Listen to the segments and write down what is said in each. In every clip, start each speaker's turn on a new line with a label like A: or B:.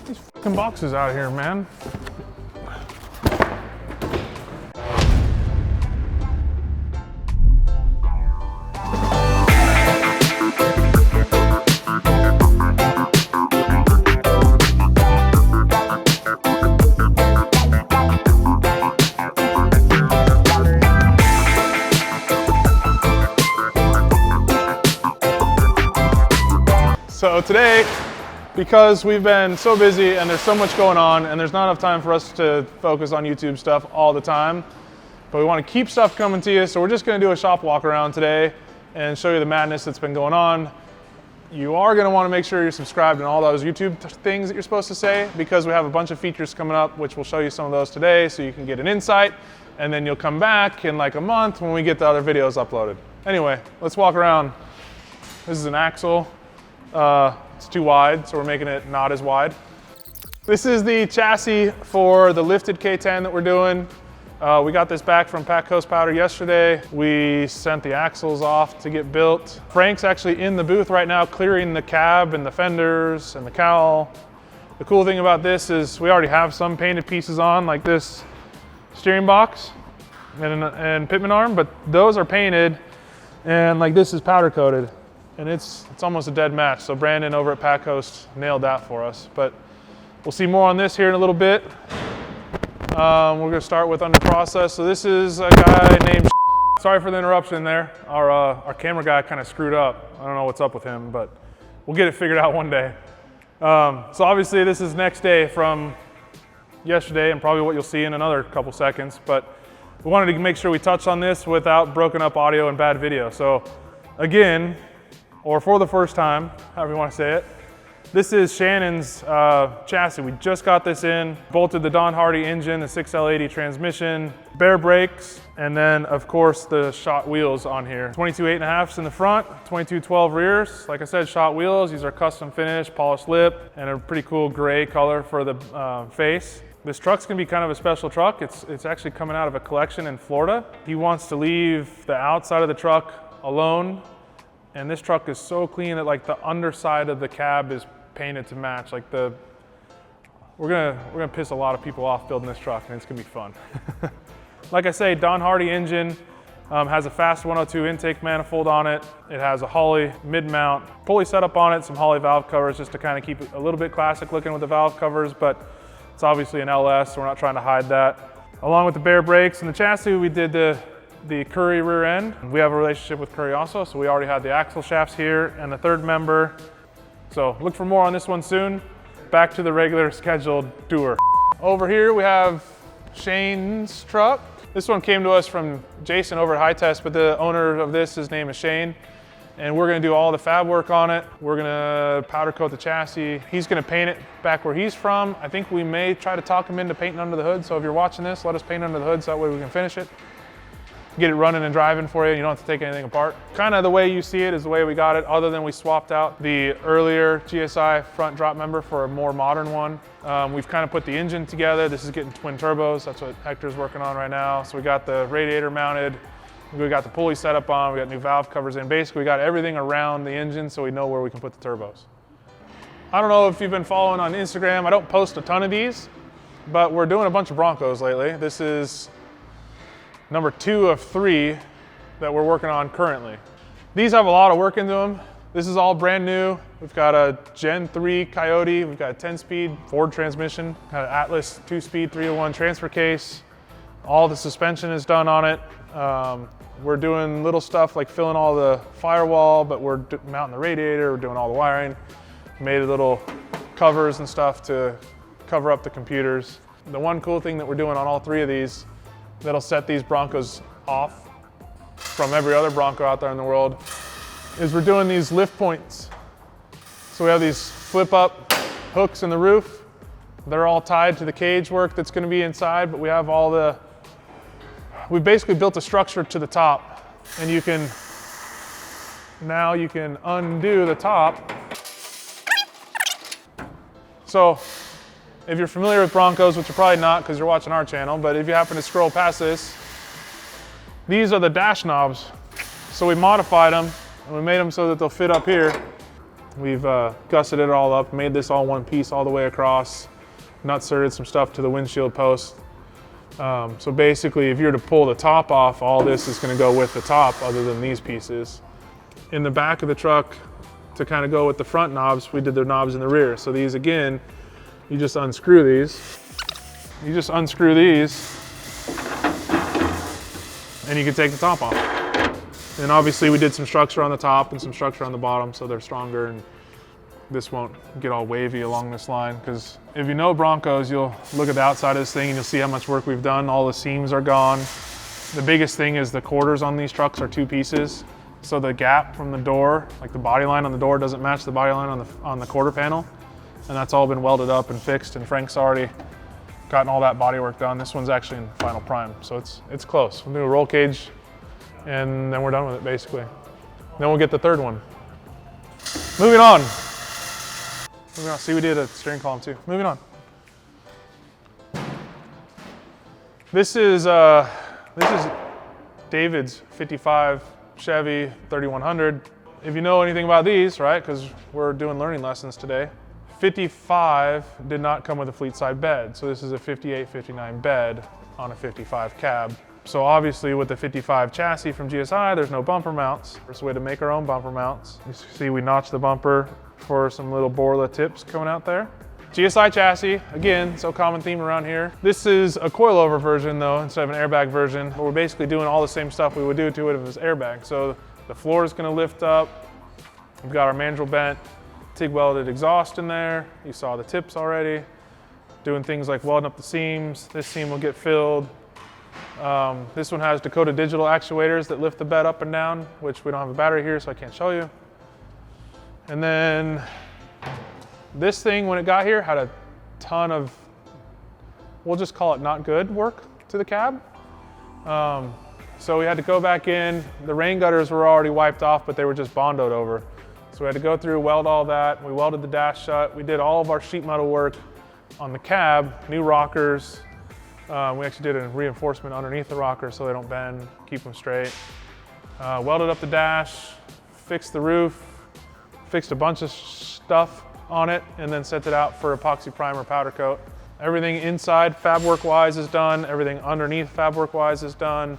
A: These fucking boxes out here, man. So today, because we've been so busy and there's so much going on and there's not enough time for us to focus on YouTube stuff all the time, but we want to keep stuff coming to you, so we're just going to do a shop walk around today and show you the madness that's been going on. You are going to want to make sure you're subscribed and all those YouTube things that you're supposed to say, because we have a bunch of features coming up, which we'll show you some of those today so you can get an insight, and then you'll come back in like a month when we get the other videos uploaded. Anyway, let's walk around. This is an axle. It's too wide, so we're making it not as wide. This is the chassis for the lifted K10 that we're doing. We got this back from Pack Coast Powder yesterday. We sent the axles off to get built. Frank's actually in the booth right now clearing the cab and the fenders and the cowl. The cool thing about this is we already have some painted pieces on, like this steering box and pitman arm, but those are painted, and like this is powder coated. And it's almost a dead match. So Brandon over at Pack Coast nailed that for us. But we'll see more on this here in a little bit. We're gonna start with under process. So this is a guy named Sorry for the interruption there. Our camera guy kind of screwed up. I don't know what's up with him, but we'll get it figured out one day. So obviously this is next day from yesterday and probably what you'll see in another couple seconds. But we wanted to make sure we touch on this without broken up audio and bad video. So again, or for the first time, however you want to say it, this is Shannon's chassis. We just got this in, bolted the Don Hardy engine, the 6L80 transmission, bare brakes, and then of course the shot wheels on here. 22 8.5s in the front, 22 12 rears. Like I said, shot wheels. These are custom finish, polished lip, and a pretty cool gray color for the face. This truck's gonna be kind of a special truck. It's actually coming out of a collection in Florida. He wants to leave the outside of the truck alone. And this truck is so clean that like the underside of the cab is painted to match. Like we're gonna piss a lot of people off building this truck, and it's gonna be fun. Like I say, Don Hardy engine, has a fast 102 intake manifold on it. It has a Holley mid-mount pulley setup on it, some Holley valve covers just to kind of keep it a little bit classic looking with the valve covers, but it's obviously an LS, so we're not trying to hide that. Along with the bare brakes and the chassis, we did the Curry rear end. We have a relationship with Curry also, so we already had the axle shafts here and the third member. So look for more on this one soon. Back to the regular scheduled tour. Over here we have Shane's truck. This one came to us from Jason over at High Test, but the owner of this, his name is Shane. And we're gonna do all the fab work on it. We're gonna powder coat the chassis. He's gonna paint it back where he's from. I think we may try to talk him into painting under the hood. So if you're watching this, let us paint under the hood so that way we can finish it. Get it running and driving for you. You don't have to take anything apart. Kind of the way you see it is the way we got it, other than we swapped out the earlier GSI front drop member for a more modern one. We've kind of put the engine together. This is getting twin turbos. That's what Hector's working on right now. So we got the radiator mounted. We got the pulley set up on. We got new valve covers in. Basically, we got everything around the engine so we know where we can put the turbos. I don't know if you've been following on Instagram. I don't post a ton of these, but we're doing a bunch of Broncos lately. This is number 2 of 3 that we're working on currently. These have a lot of work into them. This is all brand new. We've got a Gen 3 Coyote. We've got a 10-speed Ford transmission, got an Atlas 2-speed 301 transfer case. All the suspension is done on it. We're doing little stuff like filling all the firewall, but we're mounting the radiator, we're doing all the wiring. Made little covers and stuff to cover up the computers. The one cool thing that we're doing on all 3 of these that'll set these Broncos off from every other Bronco out there in the world is we're doing these lift points. So we have these flip up hooks in the roof. They're all tied to the cage work that's gonna be inside, but we have we basically built a structure to the top, and now you can undo the top. So if you're familiar with Broncos, which you're probably not because you're watching our channel, but if you happen to scroll past this, these are the dash knobs. So we modified them and we made them so that they'll fit up here. We've gusseted it all up, made this all one piece all the way across, nut-serted some stuff to the windshield post. So basically, if you were to pull the top off, all this is going to go with the top other than these pieces. In the back of the truck, to kind of go with the front knobs, we did the knobs in the rear. So these, again, you just unscrew these. You just unscrew these, and you can take the top off. And obviously we did some structure on the top and some structure on the bottom so they're stronger, and this won't get all wavy along this line, because if you know Broncos, you'll look at the outside of this thing and you'll see how much work we've done. All the seams are gone. The biggest thing is the quarters on these trucks are 2 pieces. So the gap from the door, like the body line on the door, doesn't match the body line on the quarter panel. And that's all been welded up and fixed, and Frank's already gotten all that body work done. This one's actually in final prime, so it's close. We'll do a roll cage and then we're done with it basically. Then we'll get the third one. Moving on. See, we did a steering column too. Moving on. This is David's 55 Chevy 3100. If you know anything about these, right, because we're doing learning lessons today, 55 did not come with a fleet side bed. So this is a 58, 59 bed on a 55 cab. So obviously with the 55 chassis from GSI, there's no bumper mounts. There's a way to make our own bumper mounts. You see we notched the bumper for some little Borla tips coming out there. GSI chassis, again, so common theme around here. This is a coilover version though, instead of an airbag version. But we're basically doing all the same stuff we would do to it if it was airbag. So the floor is gonna lift up. We've got our mandrel bent, TIG welded exhaust in there. You saw the tips already. Doing things like welding up the seams. This seam will get filled. This one has Dakota digital actuators that lift the bed up and down, which we don't have a battery here, so I can't show you. And then this thing, when it got here, had a ton of, we'll just call it not good work to the cab. So we had to go back in. The rain gutters were already wiped off, but they were just bondoed over. So we had to go through, weld all that. We welded the dash shut. We did all of our sheet metal work on the cab, new rockers. We actually did a reinforcement underneath the rocker so they don't bend, keep them straight. Welded up the dash, fixed the roof, fixed a bunch of stuff on it, and then sent it out for epoxy primer powder coat. Everything inside fab work wise is done. Everything underneath fab work wise is done.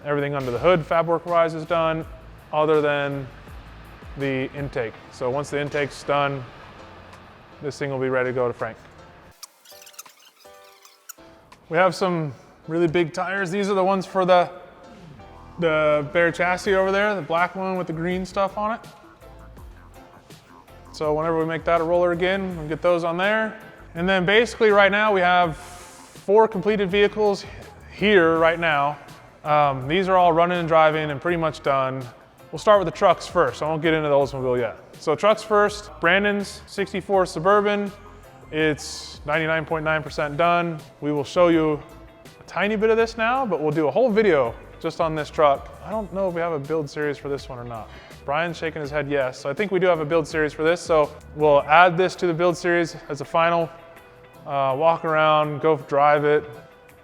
A: Everything under the hood fab work wise is done, other than the intake. So once the intake's done, this thing will be ready to go to Frank. We have some really big tires. These are the ones for the bare chassis over there, the black one with the green stuff on it. So whenever we make that a roller again, we'll get those on there. And then basically right now we have 4 completed vehicles here right now. These are all running and driving and pretty much done. We'll start with the trucks first. I won't get into the Oldsmobile yet. So trucks first, Brandon's 64 Suburban. It's 99.9% done. We will show you a tiny bit of this now, but we'll do a whole video just on this truck. I don't know if we have a build series for this one or not. Brian's shaking his head yes. So I think we do have a build series for this. So we'll add this to the build series as a final walk around, go drive it.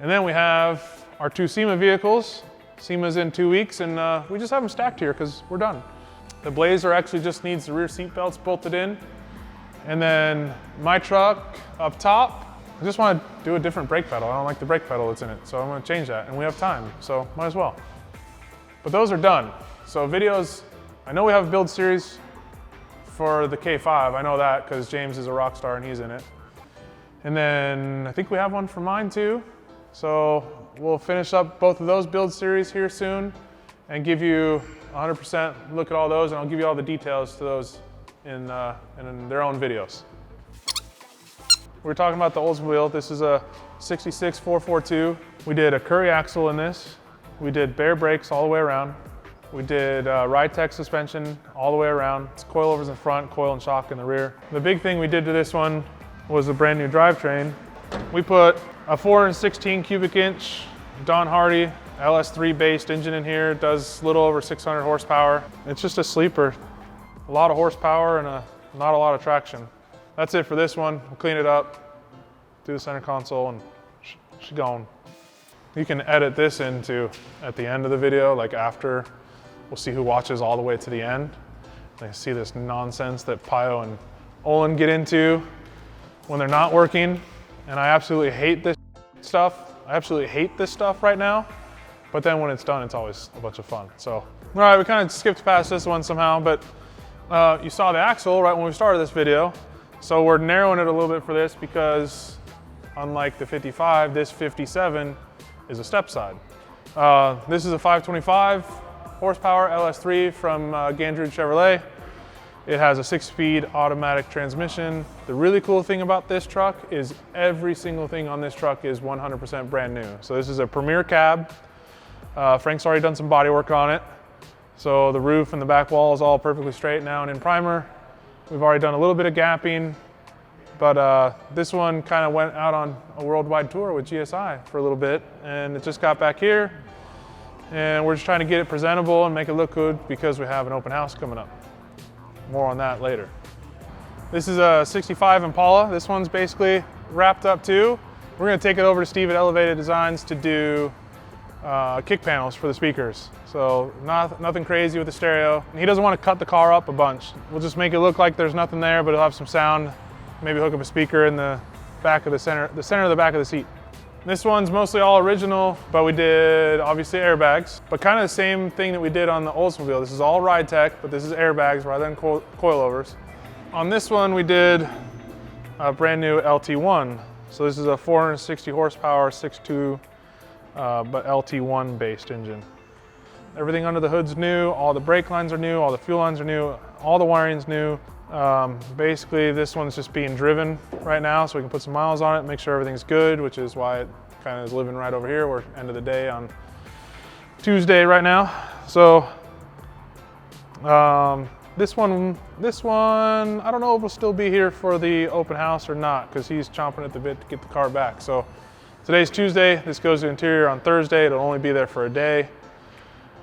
A: And then we have our 2 Sema vehicles. Sema's in 2 weeks, and we just have them stacked here because we're done. The Blazer actually just needs the rear seat belts bolted in. And then my truck up top, I just want to do a different brake pedal. I don't like the brake pedal that's in it, so I'm going to change that. And we have time, so might as well. But those are done. So videos, I know we have a build series for the K5. I know that because James is a rock star and he's in it. And then I think we have one for mine too. So we'll finish up both of those build series here soon and give you 100% look at all those, and I'll give you all the details to those in their own videos. We're talking about the Oldsmobile. This is a 66 442. We did a Curry axle in this. We did bare brakes all the way around. We did Ride-Tech suspension all the way around. It's coilovers in front, coil and shock in the rear. The big thing we did to this one was a brand new drivetrain. We put a 416 cubic inch Don Hardy LS3 based engine in here. It does a little over 600 horsepower. It's just a sleeper. A lot of horsepower and not a lot of traction. That's it for this one. We'll clean it up, do the center console, and she's gone. You can edit this into at the end of the video, like after. We'll see who watches all the way to the end. I see this nonsense that Pio and Olin get into when they're not working, and I absolutely hate this stuff. I absolutely hate this stuff right now, but then when it's done, it's always a bunch of fun. So, all right, we kind of skipped past this one somehow, but you saw the axle right when we started this video. So we're narrowing it a little bit for this because unlike the 55, this 57 is a step side. This is a 525 horsepower LS3 from Gandrud Chevrolet. It has a 6-speed automatic transmission. The really cool thing about this truck is every single thing on this truck is 100% brand new. So this is a premier cab. Frank's already done some body work on it. So the roof and the back wall is all perfectly straight now and in primer. We've already done a little bit of gapping, but this one kind of went out on a worldwide tour with GSI for a little bit, and it just got back here. And we're just trying to get it presentable and make it look good because we have an open house coming up. More on that later. This is a 65 Impala. This one's basically wrapped up too. We're gonna take it over to Steve at Elevated Designs to do kick panels for the speakers. So nothing crazy with the stereo. And he doesn't want to cut the car up a bunch. We'll just make it look like there's nothing there, but it'll have some sound. Maybe hook up a speaker in the back of the center of the back of the seat. This one's mostly all original, but we did obviously airbags, but kind of the same thing that we did on the Oldsmobile. This is all ride tech, but this is airbags rather than coilovers. On this one, we did a brand new LT1. So this is a 460 horsepower, 6.2, but LT1 based engine. Everything under the hood's new, all the brake lines are new, all the fuel lines are new, all the wiring's new. Basically, this one's just being driven right now so we can put some miles on it, make sure everything's good, which is why it kind of is living right over here. We're end of the day on Tuesday right now. So this one, I don't know if we'll still be here for the open house or not because he's chomping at the bit to get the car back. So today's Tuesday, this goes to interior on Thursday. It'll only be there for a day.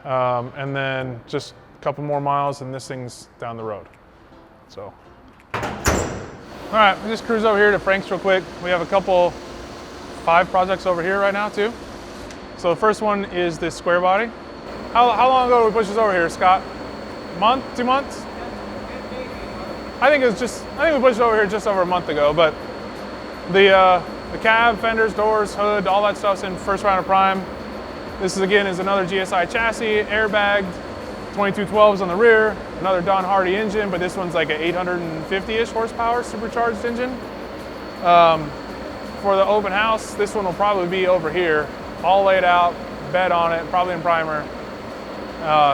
A: And then just a couple more miles and this thing's down the road. So, all right, we just cruise over here to Frank's real quick. We have a 5 projects over here right now too. So the first one is this square body. How long ago did we push this over here, Scott? A month, 2 months? I think we pushed it over here just over a month ago, but the cab, fenders, doors, hood, all that stuff's in first round of prime. This is another GSI chassis, airbagged, 2212s on the rear, another Don Hardy engine, but this one's like an 850-ish horsepower supercharged engine. For the open house, this one will probably be over here, all laid out, bed on it, probably in primer.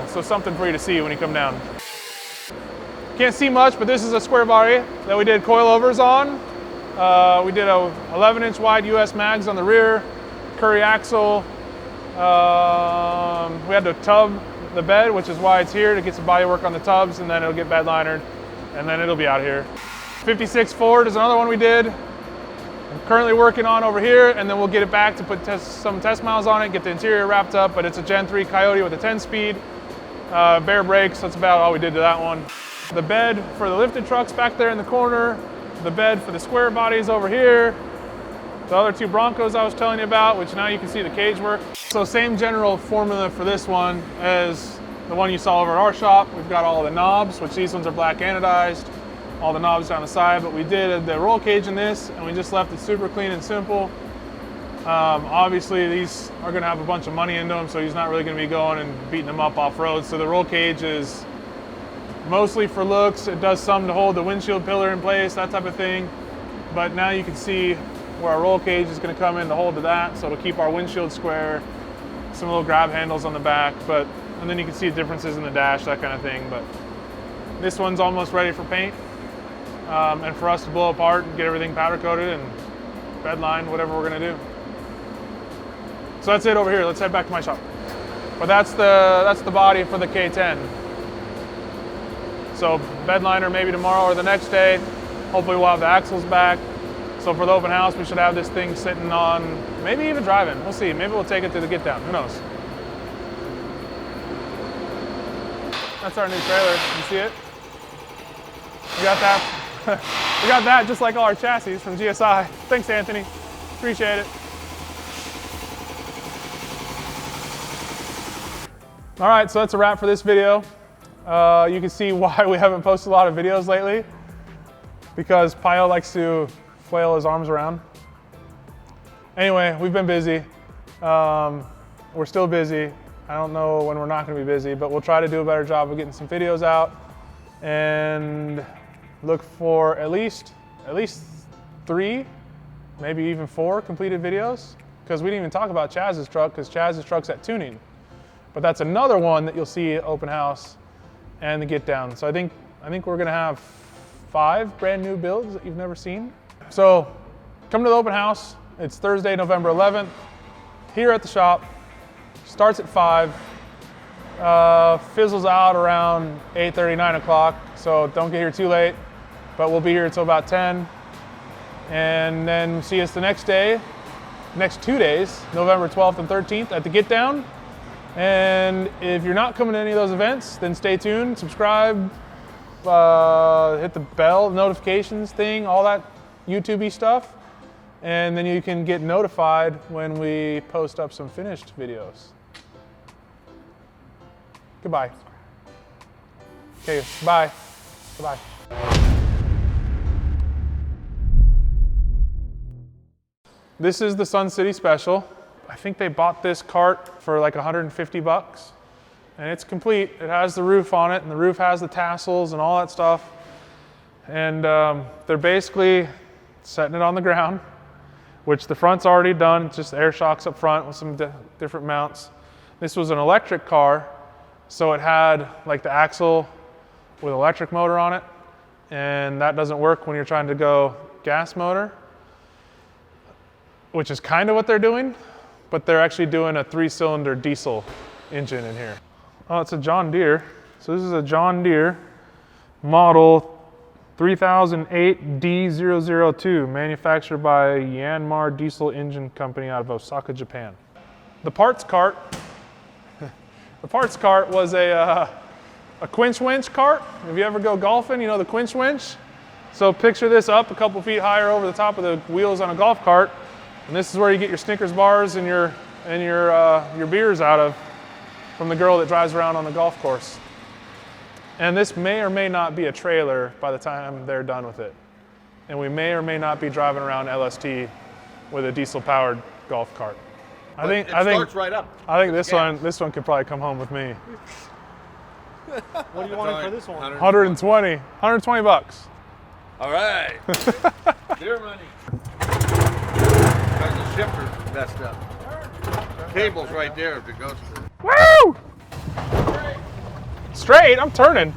A: So something for you to see when you come down. Can't see much, but this is a square body that we did coilovers on. We did a 11-inch wide US mags on the rear, Curry axle. We had to tub the bed, which is why it's here, to get some body work on the tubs, and then it'll get bed linered, and then it'll be out here. 56 Ford is another one we did. I'm currently working on over here, and then we'll get it back to put some test miles on it, get the interior wrapped up, but it's a Gen 3 Coyote with a 10-speed, bare brakes. That's about all we did to that one. The bed for the lifted truck's back there in the corner. The bed for the square bodies over here. The other 2 Broncos I was telling you about, which now you can see the cage work. So same general formula for this one as the one you saw over at our shop. We've got all the knobs, which these ones are black anodized, all the knobs down the side, but we did the roll cage in this, and we just left it super clean and simple. Obviously these are gonna have a bunch of money into them, so he's not really gonna be going and beating them up off-road. So the roll cage is mostly for looks. It does some to hold the windshield pillar in place, that type of thing. But now you can see where our roll cage is going to come in to hold to that, so it'll keep our windshield square, some little grab handles on the back, and then you can see differences in the dash, that kind of thing. But this one's almost ready for paint, and for us to blow apart and get everything powder coated and bed lined, whatever we're going to do. So that's it over here. Let's head back to my shop. But that's the body for the K10. So bed liner maybe tomorrow or the next day. Hopefully we'll have the axles back. So for the open house, we should have this thing sitting on, maybe even driving. We'll see. Maybe we'll take it to the Gitdown. Who knows? That's our new trailer. You see it? We got that. We got that just like all our chassis from GSI. Thanks, Anthony. Appreciate it. All right, so that's a wrap for this video. You can see why we haven't posted a lot of videos lately, because Pio likes to flail his arms around. Anyway, we've been busy. We're still busy. I don't know when we're not going to be busy, but we'll try to do a better job of getting some videos out and look for at least 3, maybe even 4 completed videos, because we didn't even talk about Chaz's truck, because Chaz's truck's at tuning. But that's another one that you'll see at open house and the Gitdown. So I think we're going to have 5 brand new builds that you've never seen. So come to the open house. It's Thursday, November 11th, here at the shop. Starts at 5, fizzles out around 8:30, 9 o'clock. So don't get here too late, but we'll be here until about 10. And then see us the next day, next 2 days, November 12th and 13th at the Gitdown. And if you're not coming to any of those events, then stay tuned, subscribe, hit the bell, notifications thing, all that YouTube-y stuff. And then you can get notified when we post up some finished videos. Goodbye. Okay, bye. Goodbye. This is the Sun City Special. I think they bought this cart for like 150 bucks. And it's complete. It has the roof on it, and the roof has the tassels and all that stuff. And they're basically setting it on the ground, which the front's already done. It's just air shocks up front with some different mounts. This was an electric car, so it had like the axle with electric motor on it, and that doesn't work when you're trying to go gas motor, which is kind of what they're doing, but they're actually doing a 3-cylinder diesel engine in here. Oh, it's a John Deere. So this is a John Deere model 3008 D002, manufactured by Yanmar Diesel Engine Company out of Osaka, Japan. The parts cart, was a quench winch cart. If you ever go golfing, you know the quench winch. So picture this up a couple feet higher over the top of the wheels on a golf cart, and this is where you get your Snickers bars and your beers out of from the girl that drives around on the golf course. And this may or may not be a trailer by the time they're done with it. And we may or may not be driving around LST with a diesel-powered golf cart. I think
B: right up.
A: I think this one could probably come home with me.
C: What do you want for this one?
A: 120 bucks.
B: All right. Dear money. Got the shifter messed up. Cable's right there if it goes through.
A: Woo! Straight, I'm turning.